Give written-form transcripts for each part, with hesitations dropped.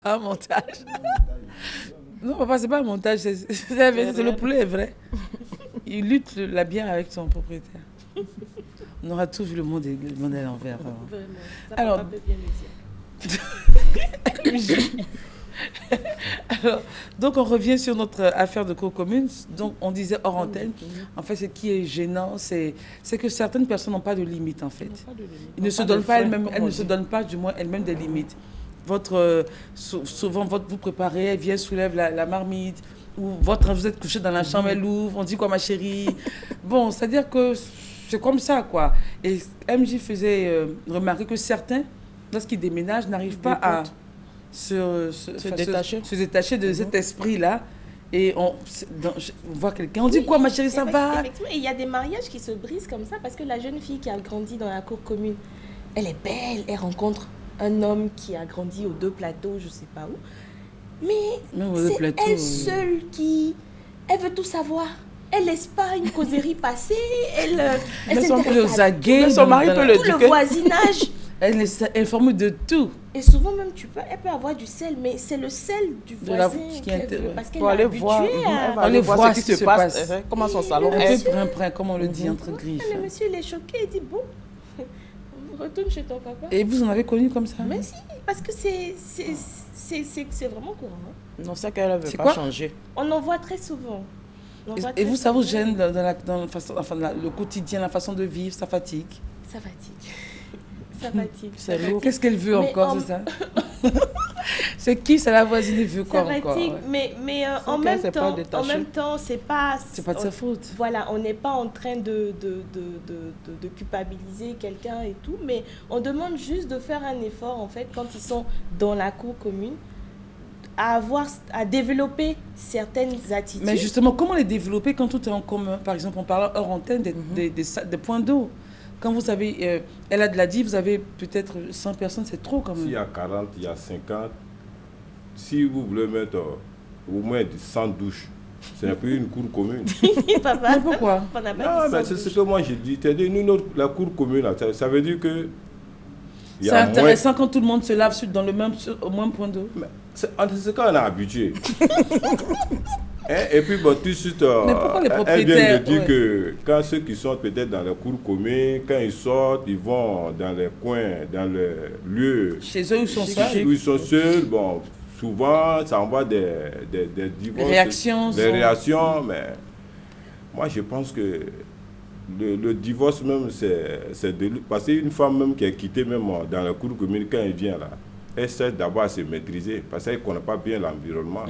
Un montage. Non, papa, c'est pas un montage, c'est le poulet est vrai. Il lutte la bien avec son propriétaire. On aura tout vu le monde à l'envers. Vraiment. Ça, Alors, papa peut bien le dire. Alors, donc on revient sur notre affaire de cours commune. Donc on disait hors antenne. En fait, ce qui est gênant, c'est que certaines personnes n'ont pas de limite en fait. Ils ne se donnent pas elles-mêmes, elles ne se donnent pas du moins elles-mêmes des limites. Souvent vous préparez, elle vient soulève la marmite, ou vous êtes couché dans la chambre, elle ouvre, on dit quoi ma chérie. Bon, c'est-à-dire que c'est comme ça quoi. Et MJ faisait remarquer que certains, lorsqu'ils déménagent, n'arrivent pas à se détacher de cet esprit-là. Et on voit quelqu'un, on dit quoi ma chérie, ça va. Effectivement, et il y a des mariages qui se brisent comme ça parce que la jeune fille qui a grandi dans la cour commune, elle est belle, elle rencontre un homme qui a grandi aux deux plateaux, je sais pas où. Mais c'est elle seule qui... Elle veut tout savoir. Elle laisse pas une causerie passer. Elle s'intéresse à tout. Son mari peut tout le voisinage. Elle est informée de tout. Et souvent même, elle peut avoir du sel, mais c'est le sel du voisin parce qu'elle est habituée à... aller voir ce qui se passe. Comment son salon est. Un peu brin, comme on le dit, entre griffes. Le monsieur, il est choqué, il dit, bon, retourne chez ton papa. Et vous en avez connu comme ça? Mais si, parce que c'est vraiment courant. Hein. Non, c'est qu'elle ne veut pas changer. On en voit très souvent. Et vous, ça vous gêne dans le quotidien, la façon de vivre, ça fatigue? Ça fatigue. Ça fatigue. C'est lourd. Qu'est-ce qu'elle veut encore, c'est ça? C'est qui? C'est la voisine, elle veut quoi encore? Ça fatigue, mais en même temps, c'est pas de sa faute. Voilà, on n'est pas en train de culpabiliser quelqu'un et tout, mais on demande juste de faire un effort, en fait, quand ils sont dans la cour commune, à développer certaines attitudes. Mais justement, comment les développer quand tout est en commun? Par exemple, on parle hors antenne des points d'eau. Quand vous avez, elle a de la dit, vous avez peut-être 100 personnes, c'est trop quand même. S'il y a 40, il y a 50, si vous voulez mettre au moins 100 douches, ce n'est plus une cour commune. Papa, mais pourquoi? Non, mais c'est ce que moi j'ai dit. Nous, la cour commune, ça veut dire que... C'est intéressant quand tout le monde se lave au même point d'eau. C'est quand on est habitué. Et puis, bon, tout de suite, elle vient de dire que quand ceux qui sont peut-être dans la cour commune, quand ils sortent, ils vont dans les coins, dans les lieux... Chez eux, où ils sont seuls. Bon, souvent, ça envoie des divorces. Des réactions, mais moi, je pense que le divorce même, c'est de... Parce qu'une femme même qui est quittée même dans la cour commune, quand elle vient là, elle essaie d'abord à se maîtriser parce qu'elle ne connaît pas bien l'environnement.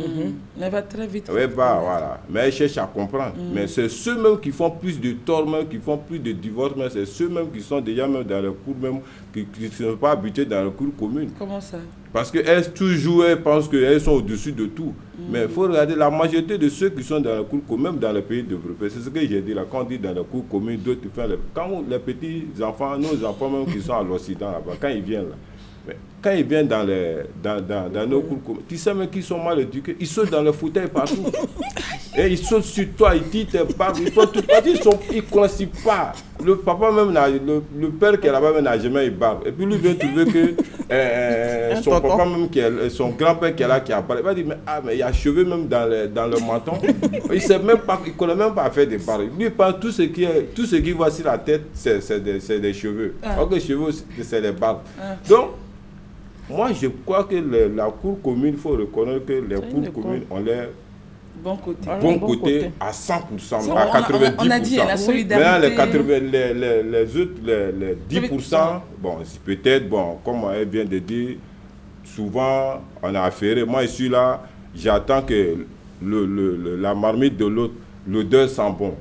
Elle va très vite. Oui, voilà. Mais elle cherche à comprendre. Mais c'est ceux-mêmes qui font plus de tort, qui font plus de divorce, mais c'est ceux-mêmes qui sont déjà même dans le cours, même qui ne sont pas habitués dans le cours commune. Comment ça? Parce qu'elles toujours elles pensent qu'elles sont au-dessus de tout. Mais il faut regarder la majorité de ceux qui sont dans le cours commun, même dans les pays développés. C'est ce que j'ai dit là. Quand on dit dans le cours commun, d'autres font quand les petits enfants, nos enfants même qui sont à l'Occident là-bas, quand ils viennent là, quand ils viennent dans nos cours communs, tu sais même qu'ils sont mal éduqués, ils sautent dans le fauteuil partout. Et ils sautent sur toi, ils tirent tes barbes, ils font tout. Ils ne connaissent pas. Le papa même, le père qui est là-bas n'a jamais eu barbe. Et puis lui vient trouver que son papa même, son grand-père qui est là, qui a parlé, il va dire, mais il y a cheveux même dans le menton. Il ne connaît même pas faire des barbes. Lui, il pense tout ce qui voit sur la tête, c'est des cheveux. Alors que les cheveux, c'est des barbes. Donc, moi, je crois que la cour commune, il faut reconnaître que les cours communes ont l'air bon côté à 100%, à 90%. On a dit la solidarité. Mais les autres, les 10%, bon, peut-être, bon, comme elle vient de dire, souvent, on a affairé. Moi, je suis là, j'attends que la marmite de l'autre, l'odeur sent bon.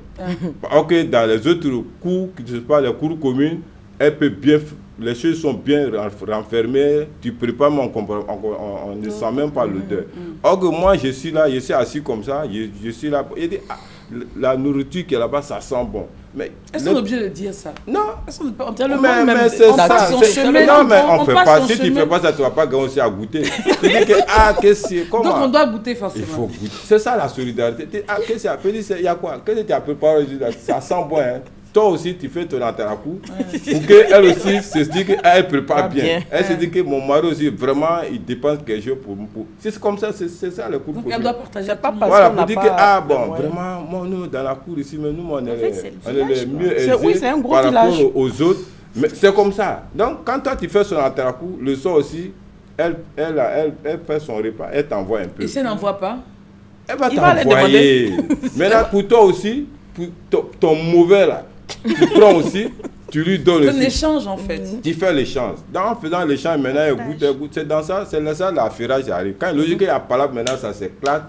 Ok, dans les autres cours, qui ne sont pas les cours communes, elle peut bien... Les choses sont bien renfermées, tu prépares on ne sent même pas l'odeur. Or que moi, je suis là, je suis assis comme ça, je suis là, et dit, la nourriture qui est là-bas, ça sent bon. Est-ce qu'on est obligé de dire ça? Non. Mais c'est ça. Non, mais on ne fait pas. Si tu ne fais pas ça, tu ne vas pas gagner aussi à goûter. Tu dis que, comment? Donc on doit goûter forcément. Il faut goûter. C'est ça la solidarité. Qu'est-ce qu'il y a? Il y a quoi? Qu'est-ce que tu as préparé? Ça sent bon, hein? toi aussi, tu fais ton entrée à coup pour qu'elle aussi se dise qu'elle prépare bien. Elle se dit que mon mari aussi, vraiment, il dépense quelque chose pour... C'est comme ça, c'est ça le cours. Donc, elle doit partager. Pas parce voilà, pour dire que, vraiment, moi, nous, dans la cour ici, mais nous, on est les mieux aisés par rapport aux autres. Mais c'est comme ça. Donc, quand toi, tu fais son entrée à coup, le soir aussi, elle fait son repas, elle t'envoie un peu. Et si elle n'envoie pas? Elle va t'envoyer. Maintenant, pour toi aussi, pour ton mauvais là, tu prends aussi, tu lui donnes aussi. C'est un échange en fait. Tu fais l'échange. En faisant l'échange, maintenant, elle goûte. C'est dans ça, c'est là ça, l'affairage arrive. Quand logique, il y a pas là, maintenant, ça s'éclate.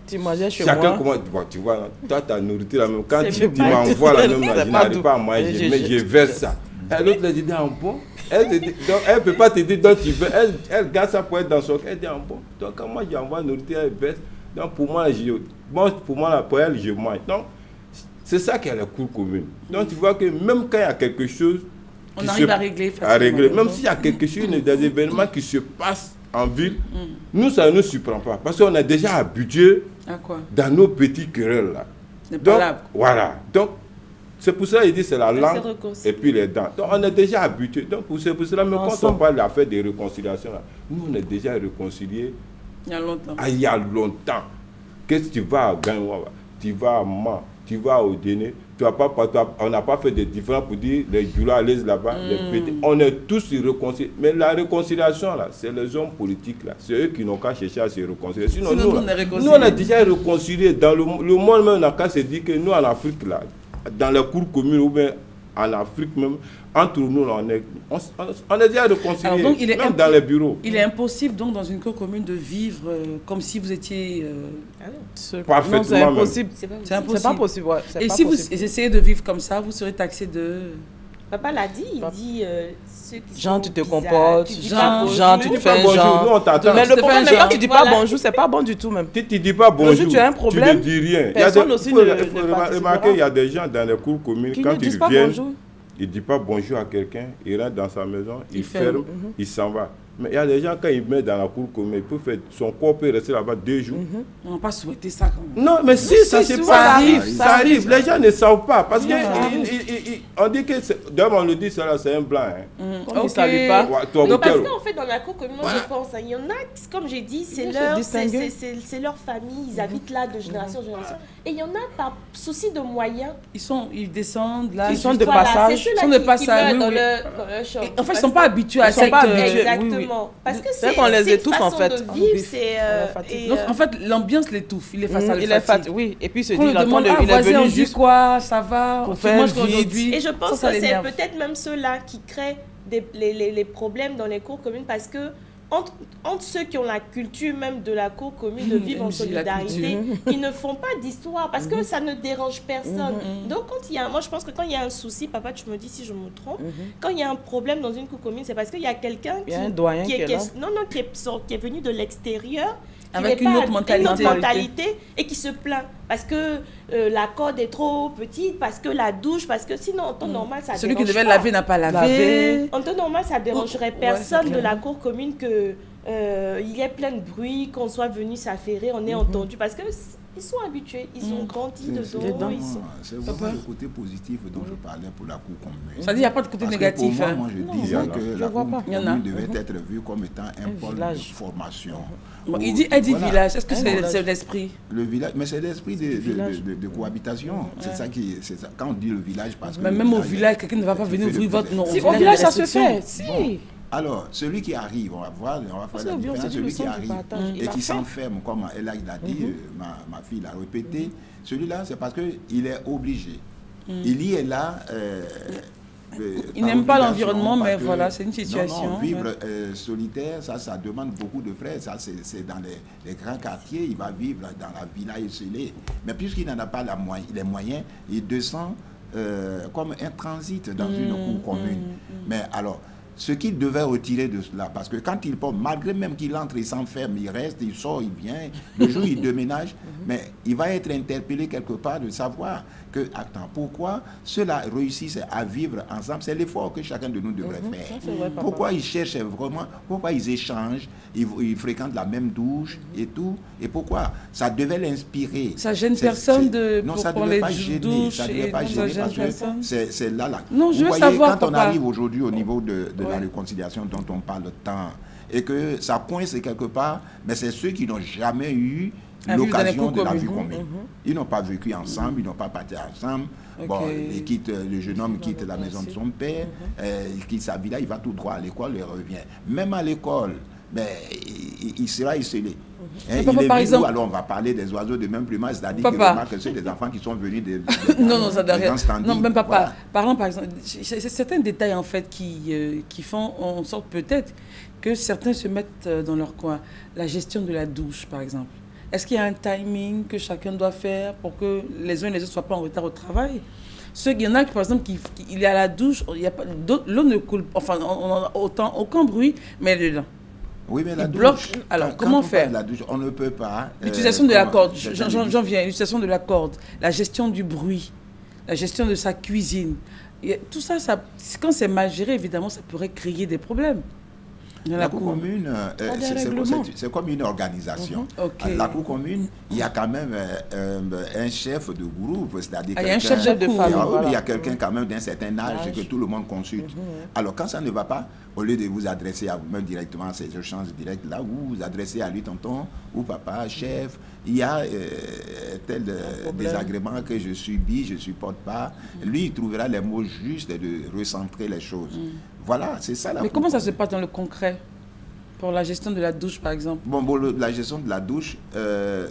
Tu mangeais chez chacun moi. Comment, tu vois, toi, ta nourriture, la même. Quand tu m'envoies la même, je n'arrive pas à manger, mais je verse ça. Et l'autre, elle dit en bon. Elle ne peut pas te dire donc tu veux. Elle garde ça pour être dans son cœur. Elle dit en bon. Donc, quand moi, j'envoie la nourriture, elle verse. Donc, pour moi, pour elle, je mange. Donc, c'est ça qui est la cour commune. Donc, tu vois que même quand il y a quelque chose... On arrive à régler facilement. Même s'il y a quelque chose, des événements qui se passent en ville, nous, ça ne nous surprend pas. Parce qu'on est déjà habitués dans nos petits querelles là. Donc, voilà. Donc, c'est pour ça qu'il dit c'est la langue et puis les dents. Donc, on est déjà habitués. Donc, c'est pour cela, même quand on parle de l'affaire de réconciliation, là, nous, on est déjà réconciliés. Il y a longtemps. Il y a longtemps. Qu'est-ce que tu vas à Gagnoua, tu vas à Man, tu vas au Déné, on n'a pas fait de différence pour dire les Djoula allaient là-bas, les Pétés. On est tous réconciliés. Mais la réconciliation, là, c'est les hommes politiques, là. C'est eux qui n'ont qu'à chercher à se réconcilier. Sinon nous, on est déjà réconciliés. Dans le monde même, on n'a qu'à se dire que nous, en Afrique, là, dans les cours communes ou bien en Afrique même, entre nous, on est déjà réconciliés. Alors donc, même dans les bureaux. Il est impossible, donc, dans une cour commune, de vivre comme si vous étiez... Parfaitement. Non, c'est impossible. C'est impossible. C'est pas possible, ouais. Et si vous essayez de vivre comme ça, vous serez taxé de... Papa l'a dit, il dit... Jean, tu te comportes. Jean, tu te fais un genre. Mais le problème, quand tu dis pas bonjour, c'est pas bon du tout même. Tu ne dis pas bonjour, tu as un problème. Tu ne dis rien. Personne aussi il faut remarquer, il y a des gens dans les cours communes, quand ils viennent, il ne dit pas bonjour à quelqu'un, il rentre dans sa maison, il ferme, il s'en va. Mais il y a des gens, quand ils mettent dans la cour commune, son corps peut rester là-bas 2 jours. On n'a pas souhaité ça quand même. Non, mais si, ça arrive. Les gens ne savent pas. Parce qu'on dit que, d'ailleurs on le dit, c'est un blanc. Comme ils ne savent pas. Donc, parce qu'en fait, dans la cour commune, moi je pense, il y en a, comme j'ai dit, c'est leur famille, ils habitent là de génération en génération. Et il y en a par souci de moyens. Ils descendent là. Ils sont de passage. Ils sont de passage. En fait, ils ne sont pas habitués à cette... Exactement. Parce que c'est qu'on les étouffe en fait. De vivre, c'est donc en fait l'ambiance l'étouffe, il est face à le oui, et puis il se dit il est venu juste quoi, ça va, pour faire aujourd'hui. Et je pense que c'est peut-être même ceux-là qui créent les problèmes dans les cours communes parce que entre ceux qui ont la culture même de la cour commune de vivre en solidarité, ils ne font pas d'histoire parce que ça ne dérange personne. Donc quand il y a, moi je pense que quand il y a un souci, papa tu me dis si je me trompe, quand il y a un problème dans une cour commune, c'est parce qu'il y a quelqu'un qui est venu de l'extérieur, avec une autre mentalité et qui se plaint parce que la corde est trop petite, parce que la douche, parce que sinon en temps normal ça celui qui devait laver n'a pas lavé. En temps normal ça dérangerait personne de la cour commune que il y ait plein de bruit, qu'on soit venu s'affairer, on est entendu parce que ils sont habitués, ils ont grandi dedans. C'est vraiment le côté positif dont je parlais pour la cour commune. Ça dit, il n'y a pas de côté négatif. Pour moi, je disais que la cour commune devait être vue comme étant un pôle de formation. Elle dit village, est-ce que c'est l'esprit? Le village, mais c'est l'esprit de cohabitation. C'est ça qui... Quand on dit le village, parce que... Même au village, quelqu'un ne va pas venir ouvrir votre nom. Au village, ça se fait, si. Alors, celui qui arrive, on va faire la différence, celui qui arrive et qui s'enferme, comme elle a dit, ma fille l'a répété, celui-là, c'est parce qu'il est obligé. Il y est là... il n'aime pas l'environnement, mais voilà, c'est une situation. Non, vivre solitaire, ça demande beaucoup de frais. Ça, c'est dans les grands quartiers, il va vivre dans la villa isolée. Mais puisqu'il n'en a pas les moyens, il descend comme un transit dans une cour commune. Mais alors... ce qu'il devait retirer de cela, parce que quand il porte, malgré même qu'il entre, il s'enferme, il reste, il sort, il vient, le jour il déménage, mais il va être interpellé quelque part de savoir que, attends, pourquoi ceux-là réussissent à vivre ensemble? C'est l'effort que chacun de nous devrait faire. Vrai, pourquoi ils cherchent vraiment, pourquoi ils échangent, ils fréquentent la même douche et tout, et pourquoi? Ça devait l'inspirer. Ça gêne personne de non, ça ne devait pas gêner, ça devait pas gêner parce que c'est là. Non, je veux voyez, savoir, quand on arrive aujourd'hui au niveau de la réconciliation dont on parle tant, et que ça coince quelque part, mais c'est ceux qui n'ont jamais eu l'occasion de la vie commune. Ils n'ont pas vécu ensemble, ils n'ont pas parti ensemble. Bon, le jeune homme quitte la maison de son père, il quitte sa vie là, il va tout droit à l'école, il revient. Même à l'école, il sera isolé. Il est venu, alors on va parler des oiseaux de même plumage, c'est-à-dire que c'est des enfants qui sont venus de non, ça doit rien. Non, même papa. Voilà. Parlons par exemple, c'est certains détails en fait qui font en sorte peut-être que certains se mettent dans leur coin. La gestion de la douche, par exemple. Est-ce qu'il y a un timing que chacun doit faire pour que les uns et les autres ne soient pas en retard au travail? Il y en a, par exemple, il est à la douche, l'eau ne coule, enfin, on n'a aucun bruit, mais elle est dedans. Oui, mais la douche, bloque. Alors, comment faire? La douche, on ne peut pas. L'utilisation de la corde, j'en viens, l'utilisation de la corde, la gestion du bruit, la gestion de sa cuisine. Et tout ça, quand c'est mal géré, évidemment, ça pourrait créer des problèmes. La cour commune, c'est comme une organisation. La cour commune, il y a quand même un chef de groupe, c'est-à-dire il y a un chef de famille. Il y a quelqu'un quand même d'un certain âge que tout le monde consulte. Alors quand ça ne va pas, au lieu de vous adresser à vous-même directement, ces échanges directs là, vous vous adressez à lui, tonton, ou papa, chef, il y a tel désagrément que je subis, je ne supporte pas. Lui, il trouvera les mots justes de recentrer les choses. Voilà, c'est ça la Mais comment ça se passe dans le concret? Pour la gestion de la douche, par exemple? Bon, la gestion de la douche,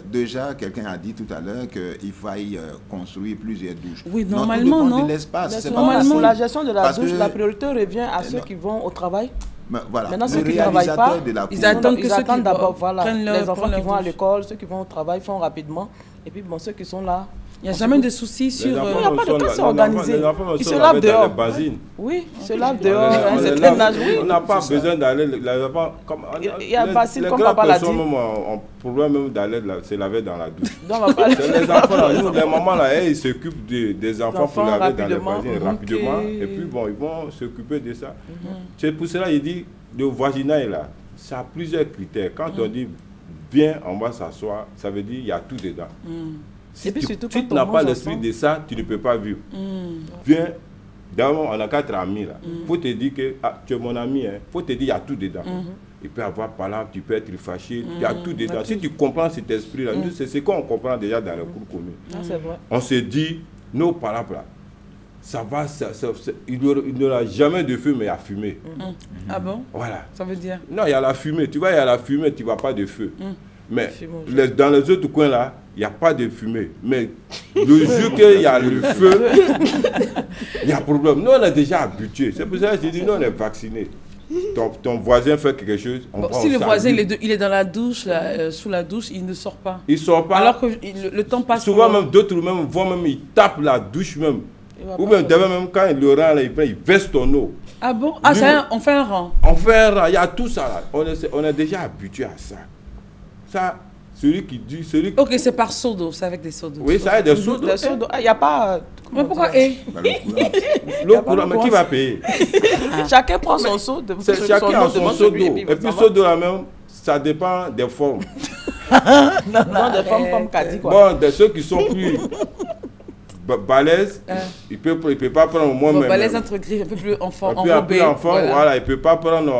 déjà, quelqu'un a dit tout à l'heure qu'il faille construire plusieurs douches. Oui, normalement, non. De l'espace. Pour la gestion de la douche, la priorité revient à ceux qui vont au travail. Mais voilà. Maintenant, ceux qui ne travaillent pas, ils attendent d'abord. Voilà. Les enfants qui vont à l'école, ceux qui vont au travail font rapidement. Et puis, bon, ceux qui sont là... Il n'y a jamais de soucis sur... Il n'y a pas de cas, c'est organisé. Ils se lavent dehors. Oui, ils se lavent dehors. On n'a pas besoin d'aller... Il y a facile comme papa l'a dit. On problème même d'aller se laver dans la douche. C'est les enfants, les mamans là, ils s'occupent des enfants pour laver dans les basines rapidement. Et puis bon, ils vont s'occuper de ça. C'est pour cela qu'il dit, le voisinage là, ça a plusieurs critères. Quand on dit viens, on va s'asseoir, ça veut dire il y a tout dedans. Si tu n'as pas l'esprit de ça, tu ne peux pas vivre. Viens, d'abord, on a 4 amis là. Il faut te dire que tu es mon ami, il faut te dire qu'il y a tout dedans. Il peut y avoir palabre, tu peux être fâché, il y a tout dedans. Si tu comprends cet esprit là, c'est ce qu'on comprend déjà dans la cour commune. On se dit, nos palabres là, ça va, il n'y aura jamais de feu, mais il y a fumée. Ah bon? Voilà. Ça veut dire? Non, il y a la fumée. Tu vois, il y a la fumée, tu ne vois pas de feu. Mais dans les autres coins là, il n'y a pas de fumée. Mais le jour qu'il y a le feu, il y a problème. Nous, on est déjà habitués. C'est pour ça que je dis, nous, on est vaccinés. Ton voisin fait quelque chose, si le voisin il est dans la douche, sous la douche, il ne sort pas. Il ne sort pas. Alors que le temps passe. Souvent, même d'autres ils tapent la douche même. Ou même, quand il le rend, il verse ton eau. Ah bon? On fait un rang. On fait un rang, il y a tout ça là. On est déjà habitué à ça. Ça, celui qui dit... Ok, c'est par seau d'eau, c'est avec des seaux d'eau. Oui, ça a des seaux d'eau. Il n'y a pas... Mais pourquoi l'eau courante, mais qui va payer? Chacun prend son seau. Chacun a son seau d'eau. Et puis seau d'eau là même, ça dépend des formes. Non, des formes comme Kadi quoi. Bon, de ceux qui sont plus... balèze, il peut pas prendre moins même. Balèze entre griffes, un peu plus enfant, enrobé. Voilà, il peut pas prendre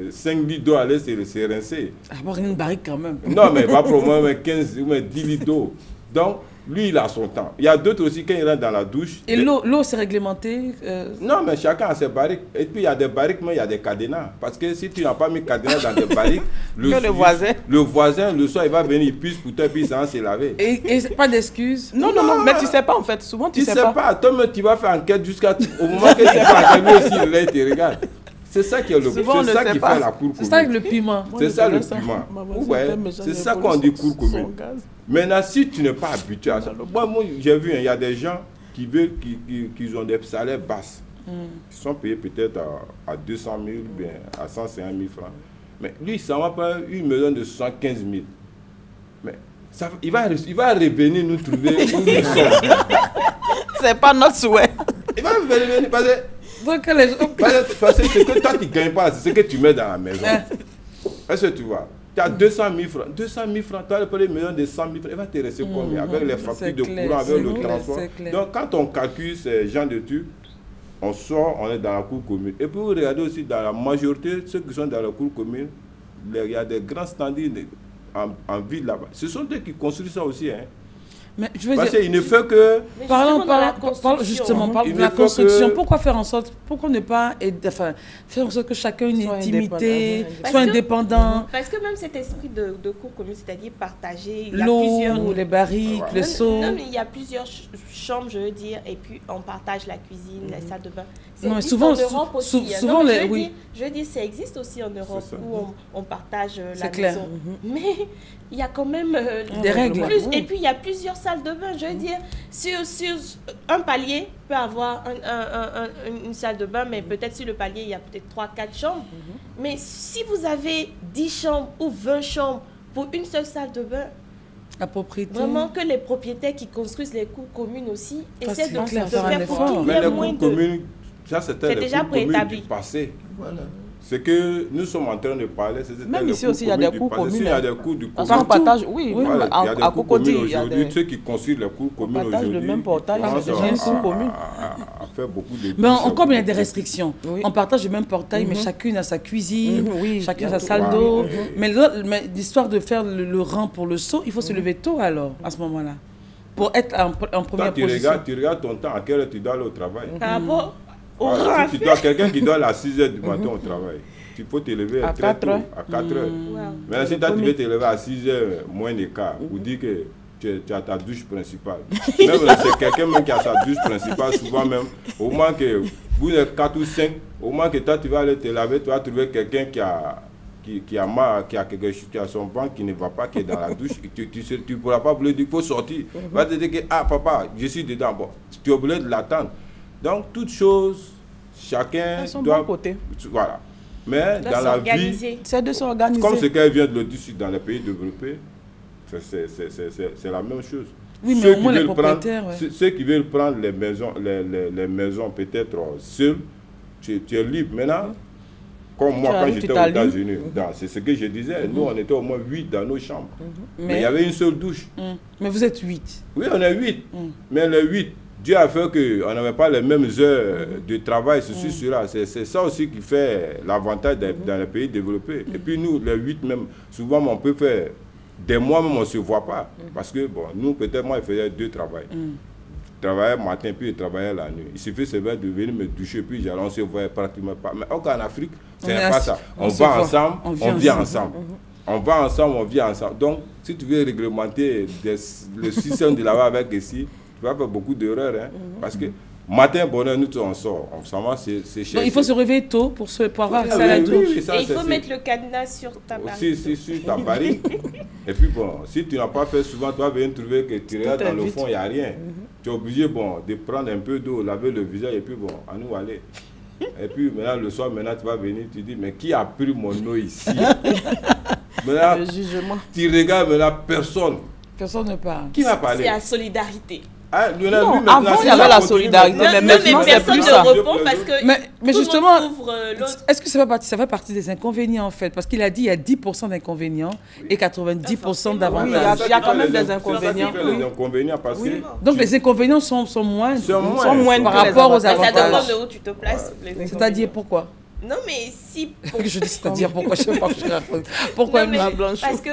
5 litres d'eau à l'aise et se rincer. Avoir une barrique quand même. Non, mais il va prendre moins 15 ou 10 litres d'eau. Donc, lui, il a son temps. Il y a d'autres aussi, quand ils rentrent dans la douche... Et l'eau, c'est réglementé Non, mais chacun a ses barriques. Et puis, il y a des barriques, mais il y a des cadenas. Parce que si tu n'as pas mis cadenas dans des barriques... le voisin, le soir, il va venir, il puisse pour toi, et puis il s'en se laver. Et pas d'excuses? Non, mais tu ne sais pas, en fait. Souvent, tu sais pas. Toi, tu vas faire enquête jusqu'au moment que tu vas lui aussi, là, il te regarde. C'est ça qui est le c'est ça qui fait la cour commune. C'est ça avec le piment. C'est ça le piment. Ouais, c'est ça qu'on dit cour commune. Maintenant, si tu n'es pas habitué à ça, moi j'ai vu, il y a des gens qui ont des salaires basses. Ils sont payés peut-être à 200 000 ou bien à 150 000 francs. Mais lui, ça ne va pas une maison de 75 000. Mais ça, il va revenir nous trouver où nous sommes. C'est pas notre souhait. Il va revenir parce que ce que toi tu ne gagnes pas, c'est ce que tu mets dans la maison. Est-ce que tu vois? Tu as 200 000 francs. 200 000 francs, tu as le prix million de 100 000 francs. Il va te rester combien? Avec les factures de courant, avec le transport. Donc, quand on calcule ces gens de trucs, on sort, on est dans la cour commune. Et puis, vous regardez aussi dans la majorité, ceux qui sont dans la cour commune, il y a des grands standards en ville là-bas. Ce sont eux qui construisent ça aussi. Hein. Mais je veux parce dire, qu'il ne fait que... Parlons de la construction. Pourquoi faire en sorte, pourquoi ne pas faire en sorte que chacun ait une intimité, soit indépendant? Parce que même cet esprit de cour commune, c'est-à-dire partager... L'eau, les barriques, les seaux... Non, mais il y a plusieurs chambres, je veux dire, et puis on partage la cuisine, la salle de bain. Non, mais souvent, en Europe aussi. Souvent, je veux dire, ça existe aussi en Europe où on partage la maison. Mais il y a quand même des règles. Et puis il y a plusieurs salles de bain. Je veux dire, sur un palier peut avoir une salle de bain, mais peut-être sur le palier, il y a peut-être 3-4 chambres. Mais si vous avez 10 chambres ou 20 chambres pour une seule salle de bain, la propriété. Vraiment que les propriétaires qui construisent les cours communes aussi essaient de faire pour qu'il y ait moins de... Ça, c'était déjà préétabli. Du passé. Voilà. Ce que nous sommes en train de parler, c'est même ici aussi, il y a des cours communs. Il y a des cours du commun. On partage, oui, voilà, il y a des à cours Cocody. Aujourd'hui, ceux qui construisent les cours communs aujourd'hui, on partage le même portail, c'est déjà une cour commune. À faire beaucoup de... Mais encore, il y a des restrictions. Oui. On partage le même portail, mais chacune a sa cuisine, chacun a sa salle d'eau. Mais l'histoire de faire le rang pour le saut, il faut se lever tôt alors, à ce moment-là, pour être en première position. Tu regardes ton temps, à quelle heure tu dois aller au travail. Si tu dois quelqu'un qui doit aller à 6 h du matin au travail, il faut te lever à 4 heures. À 4 heures. Mais si toi, tu veux te lever à 6 h moins de quart, ou dire que tu as ta douche principale. Même c'est quelqu'un même qui a sa douche principale, souvent même, au moins que vous êtes 4 ou 5, au moins que toi, tu vas aller te laver, tu vas trouver quelqu'un qui a quelque chose, qui a son ventre qui ne va pas, qui est dans la douche, tu ne pourras pas lui dire qu'il faut sortir. Tu vas te dire que, ah papa, je suis dedans. Bon, tu es obligé de l'attendre. Donc, toutes choses, chacun doit... Bon côté. Voilà. Mais dans la vie, c'est de s'organiser. Comme ce qu'elle vient de le dire dans les pays développés, c'est la même chose. Oui, mais au moins les propriétaires... Ceux qui veulent prendre les maisons peut-être seuls, tu es libre. Maintenant, comme moi, quand j'étais aux États-Unis, c'est ce que je disais, nous, on était au moins 8 dans nos chambres. Mais il y avait une seule douche. Mais vous êtes 8. Oui, on est 8. Mais les 8, Dieu a fait qu'on n'avait pas les mêmes heures de travail, ceci, cela. C'est ça aussi qui fait l'avantage dans les pays développés. Et puis nous, les 8 même, souvent on peut faire des mois même on ne se voit pas. Parce que bon, nous, peut-être moi, je faisais 2 travails. Je travaillais matin, puis je travaillais la nuit. Il suffit seulement de venir me doucher, puis j'allais, on ne se voyait pratiquement pas. Mais en Afrique, c'est pas ça. On va ensemble, on vient ensemble. On va ensemble, on vit ensemble. Donc, si tu veux réglementer le système de là-bas avec ici, tu vas faire beaucoup d'erreurs, hein, parce que matin, bonheur, nous, on sort. On s'en va, c'est cher. Donc, il faut se réveiller tôt pour avoir accès à la douche. Et il faut mettre le cadenas sur ta barrique. Sur ta barrique. Et puis, bon, si tu n'as pas fait souvent, tu vas venir trouver que tu regardes dans le fond, il n'y a rien. Tu es obligé, bon, de prendre un peu d'eau, laver le visage, et puis, bon, à nous aller. Et puis, maintenant, le soir, maintenant, tu vas venir, tu dis, mais qui a pris mon eau ici? Maintenant, le jugement. Tu regardes, maintenant, personne. Personne ne parle. Qui va parler? C'est la solidarité. Ah, non, avant il y avait la solidarité, mais maintenant c'est plus ça. Parce que mais justement, est-ce que ça fait partie des inconvénients en fait? Parce qu'il a dit il y a 10% d'inconvénients et 90% d'avantages. Il y a quand même des inconvénients. Donc les inconvénients sont moins par rapport aux avantages. Ça dépend de où tu te places. C'est-à-dire pourquoi? Non mais si... Je dis c'est-à-dire pourquoi? Je ne sais pas que je raconte. Pourquoi la blanche? Parce que...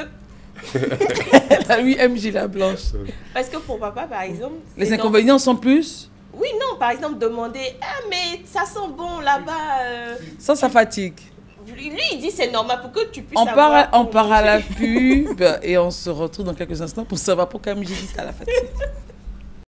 Oui, MJ la blanche. Parce que pour papa, par exemple... Les inconvénients sont plus... Oui, non, par exemple, demander « Ah, mais ça sent bon là-bas. Ça fatigue. Lui, il dit c'est normal pour que tu puisses on part à la pub et on se retrouve dans quelques instants pour savoir pourquoi MJ dit ça la fatigue.